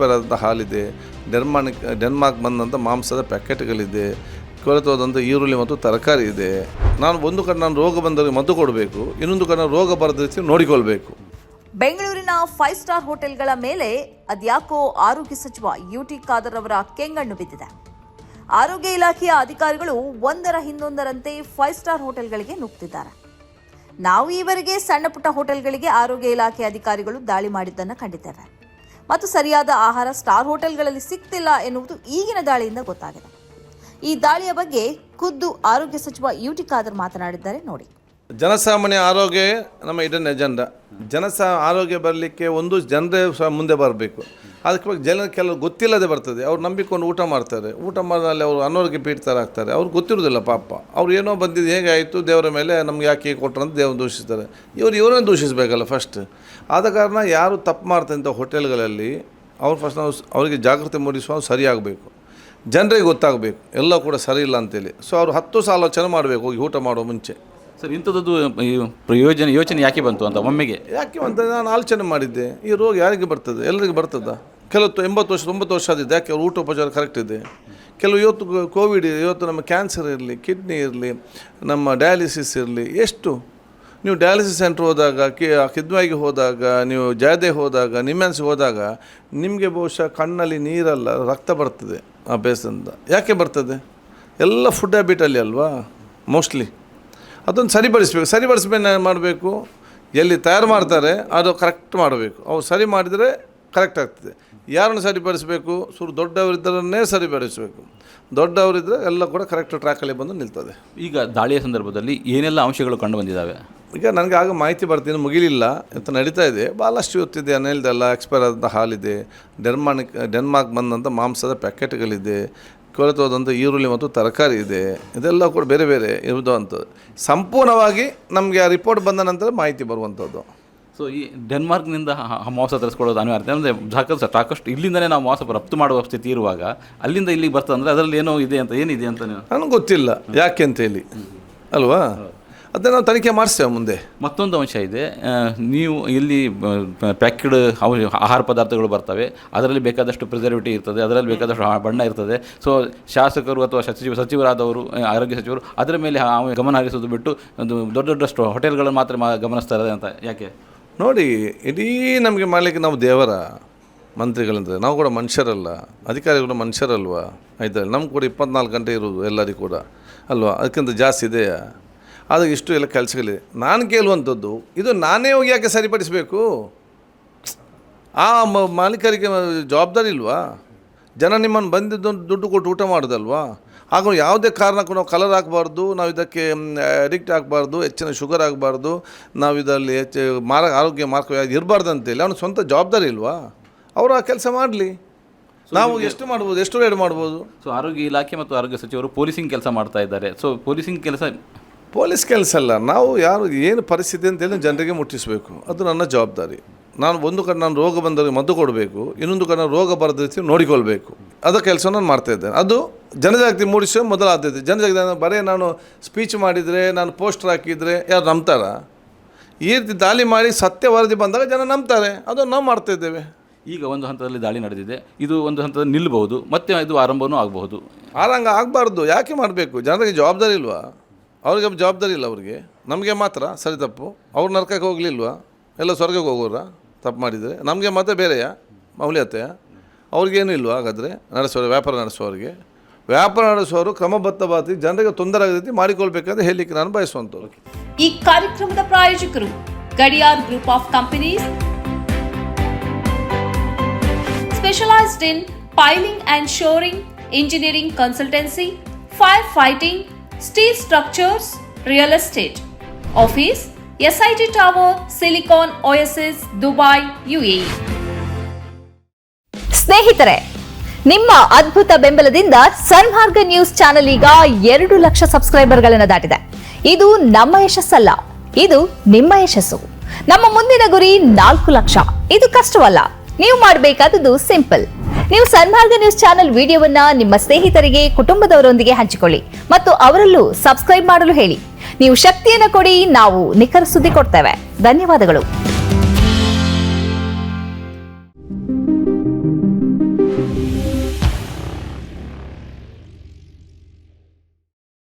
ಆದಂಥ ಹಾಲಿದೆ, ಡೆನ್ಮಾರ್ಕ್ ಬಂದಂಥ ಮಾಂಸದ ಪ್ಯಾಕೆಟ್ಗಳಿದೆ, ಕೊಳೆತೋದಂಥ ಈರುಳ್ಳಿ ಮತ್ತು ತರಕಾರಿ ಇದೆ. ಒಂದು ಕಡೆ ನಾನು ರೋಗ ಬಂದವರಿಗೆ ಮದ್ದು ಕೊಡಬೇಕು, ಇನ್ನೊಂದು ಕಡೆ ರೋಗ ಬರದ ರೀತಿ ನೋಡಿಕೊಳ್ಬೇಕು. ಬೆಂಗಳೂರಿನ 5 ಸ್ಟಾರ್ ಹೋಟೆಲ್ಗಳ ಮೇಲೆ ಅದ್ಯಾಕೋ ಆರೋಗ್ಯ ಸಚಿವ ಯುಟಿ ಖಾದರ್ ಅವರ ಕೆಂಗಣ್ಣು ಬಿದ್ದಿದೆ. ಆರೋಗ್ಯ ಇಲಾಖೆಯ ಅಧಿಕಾರಿಗಳು ಒಂದರ ಹಿಂದೊಂದರಂತೆ 5 ಸ್ಟಾರ್ ಹೋಟೆಲ್ಗಳಿಗೆ ನುಗ್ತಿದ್ದಾರೆ. ನಾವು ಈವರೆಗೆ ಸಣ್ಣ ಪುಟ್ಟ ಹೋಟೆಲ್ಗಳಿಗೆ ಆರೋಗ್ಯ ಇಲಾಖೆ ಅಧಿಕಾರಿಗಳು ದಾಳಿ ಮಾಡಿದ್ದನ್ನು ಕಂಡಿದ್ದೇವೆ ಮತ್ತು ಸರಿಯಾದ ಆಹಾರ ಸ್ಟಾರ್ ಹೋಟೆಲ್ಗಳಲ್ಲಿ ಸಿಗ್ತಿಲ್ಲ ಎನ್ನುವುದು ಈಗಿನ ದಾಳಿಯಿಂದ ಗೊತ್ತಾಗಿದೆ. ಈ ದಾಳಿಯ ಬಗ್ಗೆ ಖುದ್ದು ಆರೋಗ್ಯ ಸಚಿವ ಯುಟಿ ಖಾದರ್ ಮಾತನಾಡಿದ್ದಾರೆ ನೋಡಿ. ಜನಸಾಮಾನ್ಯ ಆರೋಗ್ಯ ನಮ್ಮ ಇಡನ್ ಎಜೆಂಡಾ. ಆರೋಗ್ಯ ಬರಲಿಕ್ಕೆ ಒಂದು ಜನರೇ ಮುಂದೆ ಬರಬೇಕು. ಅದಕ್ಕೆ ಜನರಿಗೆ ಕೆಲವು ಗೊತ್ತಿಲ್ಲದೆ ಬರ್ತದೆ. ಅವ್ರು ನಂಬಿಕೊಂಡು ಊಟ ಮಾಡ್ತಾರೆ. ಊಟ ಮಾಡಿದಲ್ಲಿ ಅವರು ಅನಾರೋಗ್ಯ ಪೀಡಿತರಾಗ್ತಾರೆ. ಅವ್ರಿಗೆ ಗೊತ್ತಿರೋದಿಲ್ಲ ಪಾಪ. ಅವ್ರು ಏನೋ ಬಂದಿದ್ದು ಹೇಗೆ ಆಯಿತು, ದೇವರ ಮೇಲೆ ನಮ್ಗೆ ಯಾಕೆ ಕೊಟ್ಟರು ಅಂತ ದೇವ್ರನ್ನ ದೂಷಿಸ್ತಾರೆ. ಇವರೇ ದೂಷಿಸಬೇಕಲ್ಲ ಫಸ್ಟ್. ಆದ ಕಾರಣ ಯಾರು ತಪ್ಪು ಮಾಡ್ತಂಥ ಹೋಟೆಲ್ಗಳಲ್ಲಿ ಅವ್ರು ಫಸ್ಟ್ ನಾವು ಅವರಿಗೆ ಜಾಗೃತಿ ಮೂಡಿಸುವ ಸರಿಯಾಗಬೇಕು. ಜನರಿಗೆ ಗೊತ್ತಾಗಬೇಕು ಎಲ್ಲ ಕೂಡ ಸರಿ ಇಲ್ಲ ಅಂತೇಳಿ. ಸೊ ಅವರು 10 ಸಲ ಆಲೋಚನೆ ಮಾಡಬೇಕು ಹೋಗಿ ಊಟ ಮಾಡೋ ಮುಂಚೆ. ಸರ್, ಇಂಥದ್ದು ಯೋಚನೆ ಯಾಕೆ ಬಂತು ಅಂತ ಒಮ್ಮೆಗೆ ಯಾಕೆ ಅಂತ ನಾನು ಆಲೋಚನೆ ಮಾಡಿದ್ದೆ. ಈ ರೋಗ ಯಾರಿಗೆ ಬರ್ತದೆ? ಎಲ್ಲರಿಗೆ ಬರ್ತದ? ಕೆಲವು 80 ವರ್ಷ 90 ವರ್ಷ ಆದಿದೆ. ಯಾಕೆ ಅವ್ರ ಊಟೋಪಚಾರ ಕರೆಕ್ಟ್ ಇದೆ. ಕೆಲವು ಇವತ್ತು ಕೋವಿಡ್, ಇವತ್ತು ನಮ್ಮ ಕ್ಯಾನ್ಸರ್ ಇರಲಿ, ಕಿಡ್ನಿ ಇರಲಿ, ನಮ್ಮ ಡಯಾಲಿಸಿಸ್ ಇರಲಿ, ಎಷ್ಟು ನೀವು ಡಯಾಲಿಸಿಸ್ ಸೆಂಟ್ರ್ ಹೋದಾಗ, ಕಿದ್ವಾಯಿಗೆ ಹೋದಾಗ, ನೀವು ಜಯದೆ ಹೋದಾಗ, ನಿಮ್ಯಾನ್ಸ್ಗೆ ಹೋದಾಗ ನಿಮಗೆ ಬಹುಶಃ ಕಣ್ಣಲ್ಲಿ ನೀರಲ್ಲ ರಕ್ತ ಬರ್ತದೆ ಆ ಬೇಸದಿಂದ. ಯಾಕೆ ಬರ್ತದೆ? ಎಲ್ಲ ಫುಡ್ ಹ್ಯಾಬಿಟಲ್ಲಿ ಅಲ್ವಾ ಮೋಸ್ಟ್ಲಿ. ಅದೊಂದು ಸರಿಪಡಿಸ್ಬೇಕು ಮಾಡಬೇಕು. ಎಲ್ಲಿ ತಯಾರು ಮಾಡ್ತಾರೆ ಅದು ಕರೆಕ್ಟ್ ಮಾಡಬೇಕು. ಅವ್ರು ಸರಿ ಮಾಡಿದರೆ ಕರೆಕ್ಟ್ ಆಗ್ತದೆ. ಯಾರನ್ನು ಸರಿಪಡಿಸಬೇಕು? ದೊಡ್ಡವರಿದ್ದರನ್ನೇ ಸರಿಪಡಿಸಬೇಕು. ದೊಡ್ಡವರಿದ್ದರೆ ಎಲ್ಲ ಕೂಡ ಕರೆಕ್ಟ್ ಟ್ರ್ಯಾಕಲ್ಲಿ ಬಂದು ನಿಲ್ತದೆ. ಈಗ ದಾಳಿಯ ಸಂದರ್ಭದಲ್ಲಿ ಏನೆಲ್ಲ ಅಂಶಗಳು ಕಂಡು ಬಂದಿದ್ದಾವೆ? ಈಗ ನನಗೆ ಆಗ ಮಾಹಿತಿ ಬರ್ತೀನಿ, ಮುಗಿಲಿಲ್ಲ ಅಂತ ನಡೀತಾ ಇದೆ. ಭಾಳಷ್ಟು ಇವತ್ತಿದೆ. ಅನೇಲ್ದೆಲ್ಲ ಎಕ್ಸ್ಪೈರ್ ಆದಂಥ ಹಾಲಿದೆ, ಡೆನ್ಮಾರ್ಕ್ ಬಂದಂಥ ಮಾಂಸದ ಪ್ಯಾಕೆಟ್ಗಳಿದೆ, ಕೊಳೆತೋದಂಥ ಈರುಳ್ಳಿ ಮತ್ತು ತರಕಾರಿ ಇದೆ. ಇದೆಲ್ಲ ಕೂಡ ಬೇರೆ ಬೇರೆ ಇರೋದು ಅಂಥದ್ದು. ಸಂಪೂರ್ಣವಾಗಿ ನಮಗೆ ಆ ರಿಪೋರ್ಟ್ ಬಂದ ನಂತರ ಮಾಹಿತಿ ಬರುವಂಥದ್ದು. ಸೊ ಈ ಡೆನ್ಮಾರ್ಕ್ನಿಂದ ಮಾಂಸ ತರಿಸ್ಕೊಳ್ಳೋದು ಅನಿವಾರ್ಯ ಅಂದರೆ ಸಾಕಷ್ಟು ಇಲ್ಲಿಂದಲೇ ನಾವು ಮಾಂಸ ರಫ್ತು ಮಾಡುವ ಸ್ಥಿತಿ ಇರುವಾಗ ಅಲ್ಲಿಂದ ಇಲ್ಲಿಗೆ ಬರ್ತದೆ ಅಂದರೆ ಅದರಲ್ಲಿ ಏನೋ ಇದೆ ಅಂತ ಏನಿದೆ ಅಂತ ನನಗೆ ಗೊತ್ತಿಲ್ಲ ಯಾಕೆ ಅಂತೇಳಿ ಅಲ್ವಾ. ಅದನ್ನು ನಾವು ತನಿಖೆ ಮಾಡಿಸ್ತೇವೆ ಮುಂದೆ. ಮತ್ತೊಂದು ಅಂಶ ಇದೆ, ನೀವು ಇಲ್ಲಿ ಪ್ಯಾಕ್ಡ್ ಆಹಾರ ಪದಾರ್ಥಗಳು ಬರ್ತವೆ, ಅದರಲ್ಲಿ ಬೇಕಾದಷ್ಟು ಪ್ರಿಸರ್ವೇಟಿವ್ ಇರ್ತದೆ, ಅದರಲ್ಲಿ ಬೇಕಾದಷ್ಟು ಬಣ್ಣ ಇರ್ತದೆ. ಸೊ ಶಾಸಕರು ಅಥವಾ ಸಚಿವರಾದವರು, ಆರೋಗ್ಯ ಸಚಿವರು ಅದರ ಮೇಲೆ ಗಮನ ಹರಿಸೋದು ಬಿಟ್ಟು ಒಂದು ದೊಡ್ಡ ಹೋಟೆಲ್ಗಳನ್ನು ಮಾತ್ರ ಗಮನಿಸ್ತಾರೆ ಅಂತ ಯಾಕೆ? ನೋಡಿ, ಇಡೀ ನಮಗೆ ಮಾಡಲಿಕ್ಕೆ ನಾವು ದೇವರ ಮಂತ್ರಿಗಳಂದರೆ ನಾವು ಕೂಡ ಮನುಷ್ಯರಲ್ಲ, ಅಧಿಕಾರಿಗಳು ಮನುಷ್ಯರಲ್ವಾ? ಆಯ್ತಲ್ಲ, ನಮ್ಗೆ ಕೂಡ 24 ಗಂಟೆ ಇರೋದು ಎಲ್ಲರಿಗೂ ಕೂಡ ಅಲ್ವಾ? ಅದಕ್ಕಿಂತ ಜಾಸ್ತಿ ಇದೆಯಾ? ಆದಾಗ ಇಷ್ಟು ಎಲ್ಲ ಕೆಲಸಗಳಿದೆ. ನಾನು ಕೇಳುವಂಥದ್ದು, ಇದು ನಾನೇ ಹೋಗಿ ಯಾಕೆ ಸರಿಪಡಿಸಬೇಕು? ಆ ಮಾಲೀಕರಿಗೆ ಜವಾಬ್ದಾರಿ ಇಲ್ವಾ? ಜನ ನಿಮ್ಮನ್ನು ಬಂದಿದ್ದು ದುಡ್ಡು ಕೊಟ್ಟು ಊಟ ಮಾಡೋದಲ್ವಾ? ಆಗ ಯಾವುದೇ ಕಾರಣಕ್ಕೂ ನಾವು ಕಲರ್ ಹಾಕಬಾರ್ದು, ನಾವು ಇದಕ್ಕೆ ಅಡಿಕ್ಟ್ ಆಗಬಾರ್ದು, ಹೆಚ್ಚಿನ ಶುಗರ್ ಆಗಬಾರ್ದು, ನಾವು ಇದರಲ್ಲಿ ಆರೋಗ್ಯ ಮಾರ್ಕ ಇರಬಾರ್ದು ಅಂತೇಳಿ ಅವನು ಸ್ವಂತ ಜವಾಬ್ದಾರಿ ಇಲ್ವಾ? ಅವರು ಆ ಕೆಲಸ ಮಾಡಲಿ. ನಾವು ಎಷ್ಟು ಮಾಡ್ಬೋದು, ಎಷ್ಟು ರೇಡ್ ಮಾಡ್ಬೋದು. ಸೊ ಆರೋಗ್ಯ ಇಲಾಖೆ ಮತ್ತು ಆರೋಗ್ಯ ಸಚಿವರು ಪೊಲೀಸಿಂಗ್ ಕೆಲಸ ಮಾಡ್ತಾ ಇದ್ದಾರೆ. ಸೊ ಪೊಲೀಸ್ ಕೆಲಸ ಅಲ್ಲ, ನಾವು ಯಾರು ಏನು ಪರಿಸ್ಥಿತಿ ಅಂತೇಳಿ ಜನರಿಗೆ ಮುಟ್ಟಿಸಬೇಕು. ಅದು ನನ್ನ ಜವಾಬ್ದಾರಿ. ಒಂದು ಕಡೆ ನಾನು ರೋಗ ಬಂದವರಿಗೆ ಮದ್ದು ಕೊಡಬೇಕು, ಇನ್ನೊಂದು ಕಡೆ ರೋಗ ಬರದ ರೀತಿ ನೋಡಿಕೊಳ್ಬೇಕು. ಅದರ ಕೆಲಸ ನಾನು ಮಾಡ್ತಾಯಿದ್ದೇನೆ. ಅದು ಜನಜಾಗೃತಿ ಮೂಡಿಸೋ ಮೊದಲ ಆದ್ಯತೆ. ಜನಜಾಗೃತಿ ಬರೀ ನಾನು ಸ್ಪೀಚ್ ಮಾಡಿದರೆ, ನಾನು ಪೋಸ್ಟರ್ ಹಾಕಿದರೆ ಯಾರು ನಂಬ್ತಾರ? ಈ ರೀತಿ ದಾಳಿ ಮಾಡಿ ಸತ್ಯ ವರದಿ ಬಂದಾಗ ಜನ ನಂಬ್ತಾರೆ. ಅದು ನಾವು ಮಾಡ್ತಾಯಿದ್ದೇವೆ. ಈಗ ಒಂದು ಹಂತದಲ್ಲಿ ದಾಳಿ ನಡೆದಿದೆ, ಇದು ಒಂದು ಹಂತದಲ್ಲಿ ನಿಲ್ಲಬಹುದು, ಮತ್ತೆ ಇದು ಆರಂಭವೂ ಆಗಬಹುದು. ಆಗಬಾರ್ದು. ಯಾಕೆ ಮಾಡಬೇಕು? ಜನರಿಗೆ ಜವಾಬ್ದಾರಿ ಇಲ್ವಾ? ಅವ್ರಿಗೆ ಜವಾಬ್ದಾರಿ ಇಲ್ಲ ಅವ್ರಿಗೆ. ನಮಗೆ ಮಾತ್ರ ಸರಿ ತಪ್ಪು. ಅವ್ರು ನರಕಕ್ಕೆ ಹೋಗಲಿಲ್ವಾ? ಎಲ್ಲ ಸ್ವರ್ಗಕ್ಕೆ ಹೋಗೋರ ತಪ್ಪು ಮಾಡಿದರೆ? ನಮಗೆ ಮಾತ್ರ ಬೇರೆಯಾ ಮೌಲ್ಯತೆಯ? ಅವ್ರಿಗೇನು ಇಲ್ವಾ? ಹಾಗಾದರೆ ವ್ಯಾಪಾರ ನಡೆಸುವವರು ಕ್ರಮಬದ್ಧವಾಗಿ ಜನರಿಗೆ ತೊಂದರೆ ಆಗದ ರೀತಿ ಮಾಡಿಕೊಳ್ಬೇಕಂತ ಹೇಳಲಿಕ್ಕೆ ನಾನು ಬಯಸುವಂಥದ್ದು. ಈ ಕಾರ್ಯಕ್ರಮದ ಪ್ರಾಯೋಜಕರು Gadiyar group of companies, specialised in piling and shoring, engineering consultancy, fire fighting, steel structures, real estate. Office SIT tower, silicon OSS, Dubai, UAE. ಸ್ನೇಹಿತರೆ, ನಿಮ್ಮ ಅದ್ಭುತ ಬೆಂಬಲದಿಂದ ಸನ್ಮಾರ್ಗ ನ್ಯೂಸ್ ಚಾನೆಲ್ ಈಗ 2 ಲಕ್ಷ ಸಬ್ಸ್ಕ್ರೈಬರ್ಗಳನ್ನು ದಾಟಿದೆ. ಇದು ನಮ್ಮ ಯಶಸ್ಸಲ್ಲ, ಇದು ನಿಮ್ಮ ಯಶಸ್ಸು. ನಮ್ಮ ಮುಂದಿನ ಗುರಿ 4 ಲಕ್ಷ. ಇದು ಕಷ್ಟವಲ್ಲ. ನೀವು ಮಾಡಬೇಕಾದದ್ದು ಸಿಂಪಲ್. ನೀವು ಸನ್ಮಾರ್ಗ ನ್ಯೂಸ್ ಚಾನೆಲ್ ವಿಡಿಯೋವನ್ನ ನಿಮ್ಮ ಸ್ನೇಹಿತರಿಗೆ, ಕುಟುಂಬದವರೊಂದಿಗೆ ಹಂಚಿಕೊಳ್ಳಿ ಮತ್ತು ಅವರಲ್ಲೂ ಸಬ್ಸ್ಕ್ರೈಬ್ ಮಾಡಲು ಹೇಳಿ. ನೀವು ಶಕ್ತಿಯನ್ನು ಕೊಡಿ, ನಾವು ನಿಖರ ಸುದ್ದಿ ಕೊಡ್ತೇವೆ. ಧನ್ಯವಾದಗಳು.